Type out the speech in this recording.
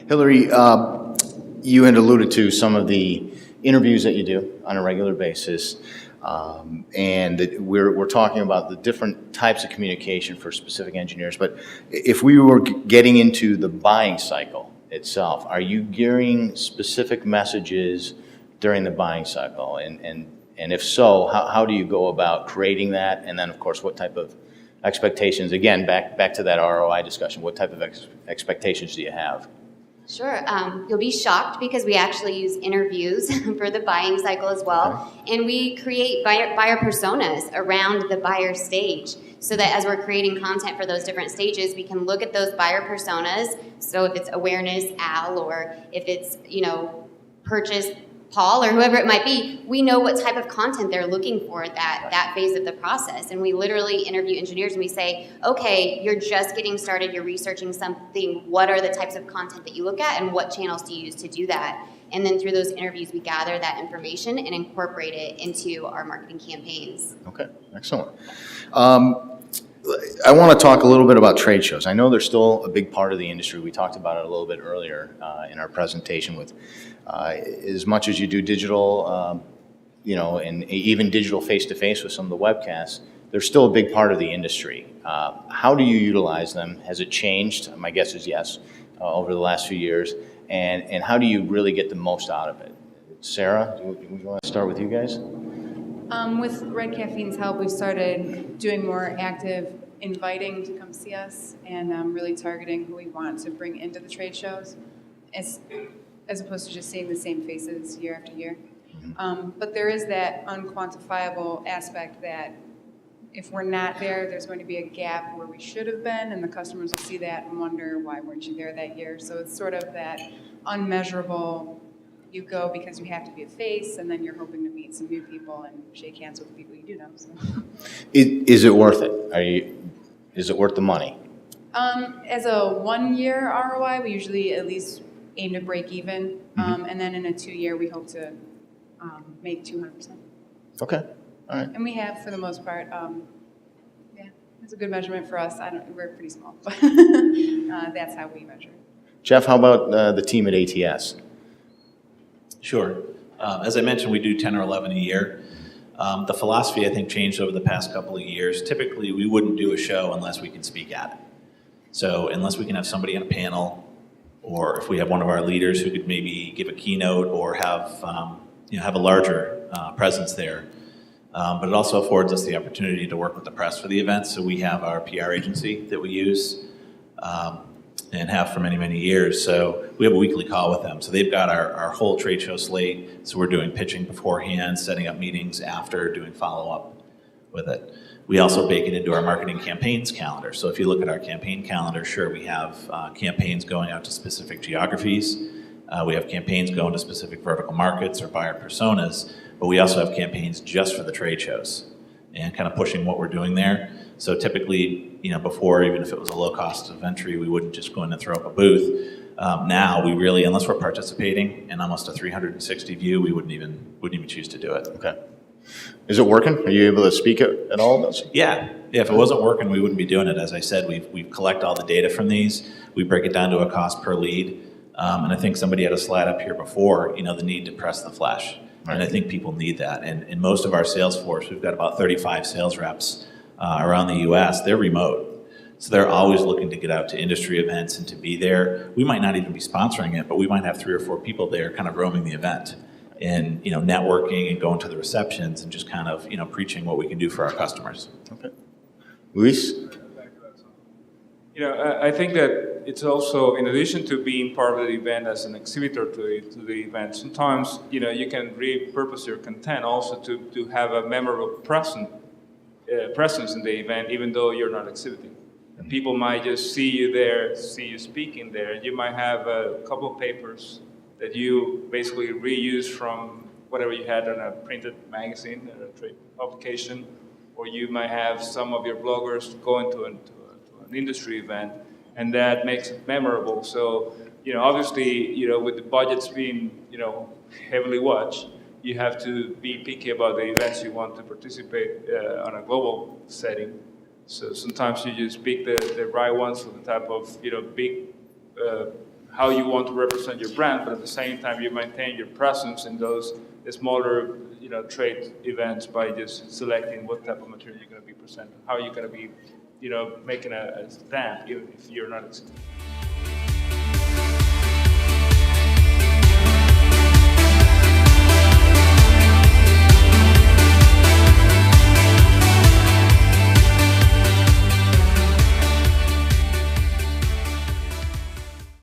Hillary, you had alluded to some of the interviews that you do on a regular basis, and that we're talking about the different types of communication for specific engineers. But if we were getting into the buying cycle itself, are you gearing specific messages during the buying cycle? And if so, how do you go about creating that? And then, of course, what type of expectations, again, back to that ROI discussion, what type of expectations do you have? Sure. You'll be shocked because we actually use interviews for the buying cycle as well. Okay. And we create buyer personas around the buyer stage so that as we're creating content for those different stages, we can look at those buyer personas. So if it's awareness, Al, or if it's, purchase, Paul, or whoever it might be, we know what type of content they're looking for at that phase of the process. And we literally interview engineers and we say, okay, you're just getting started, you're researching something, what are the types of content that you look at and what channels do you use to do that? And then through those interviews, we gather that information and incorporate it into our marketing campaigns. Okay, excellent. I want to talk a little bit about trade shows. I know they're still a big part of the industry. We talked about it a little bit earlier in our presentation with as much as you do digital, and even digital face-to-face with some of the webcasts, they're still a big part of the industry. How do you utilize them? Has it changed? My guess is yes, over the last few years. And how do you really get the most out of it? Sarah, do you want to start with you guys? With Red Caffeine's help, we've started doing more active inviting to come see us and really targeting who we want to bring into the trade shows as opposed to just seeing the same faces year after year. But there is that unquantifiable aspect that if we're not there, there's going to be a gap where we should have been, and the customers will see that and wonder, why weren't you there that year? So it's sort of that unmeasurable, you go because you have to be a face, and then you're hoping to meet some new people and shake hands with the people you do know. So. Is it worth it? Is it worth the money? As a 1 year ROI, we usually at least aim to break even, and then in a 2 year, we hope to make 200%. Okay, all right. And we have, for the most part, it's a good measurement for us. We're pretty small, but that's how we measure. Jeff, how about the team at ATS? Sure. As I mentioned, we do 10 or 11 a year. The philosophy, I think, changed over the past couple of years. Typically, we wouldn't do a show unless we can speak at it. So unless we can have somebody on a panel, or if we have one of our leaders who could maybe give a keynote or have a larger presence there. But it also affords us the opportunity to work with the press for the event. So we have our PR agency that we use and have for many, many years. So we have a weekly call with them. So they've got our whole trade show slate. So we're doing pitching beforehand, setting up meetings after, doing follow-up with it. We also bake it into our marketing campaigns calendar. So if you look at our campaign calendar, sure, we have campaigns going out to specific geographies. We have campaigns going to specific vertical markets or buyer personas, but we also have campaigns just for the trade shows and kind of pushing what we're doing there. So typically, before, even if it was a low cost of entry, we wouldn't just go in and throw up a booth. Now we really, unless we're participating in almost a 360 view, we wouldn't even choose to do it. Okay. Is it working? Are you able to speak at all? Yeah. If it wasn't working, we wouldn't be doing it. As I said, we collect all the data from these. We break it down to a cost per lead. And I think somebody had a slide up here before, the need to press the flesh. Right. And I think people need that. And in most of our sales force, we've got about 35 sales reps around the U.S. They're remote. So they're always looking to get out to industry events and to be there. We might not even be sponsoring it, but we might have 3 or 4 people there kind of roaming the event and, networking and going to the receptions and just kind of, preaching what we can do for our customers. Okay. Luis? I think that it's also, in addition to being part of the event as an exhibitor to the event, sometimes, you can repurpose your content also to have a memorable presence in the event, even though you're not exhibiting. And people might just see you there, see you speaking there. You might have a couple of papers that you basically reuse from whatever you had on a printed magazine or a trade publication, or you might have some of your bloggers going to an industry event, and that makes it memorable. So, obviously, with the budgets being, heavily watched, you have to be picky about the events you want to participate on a global setting. So sometimes you just pick the right ones for the type of, big, how you want to represent your brand, but at the same time you maintain your presence in those smaller, trade events by just selecting what type of material you're going to be presenting, how you're going to be, making a stamp, even if you're not exhibiting.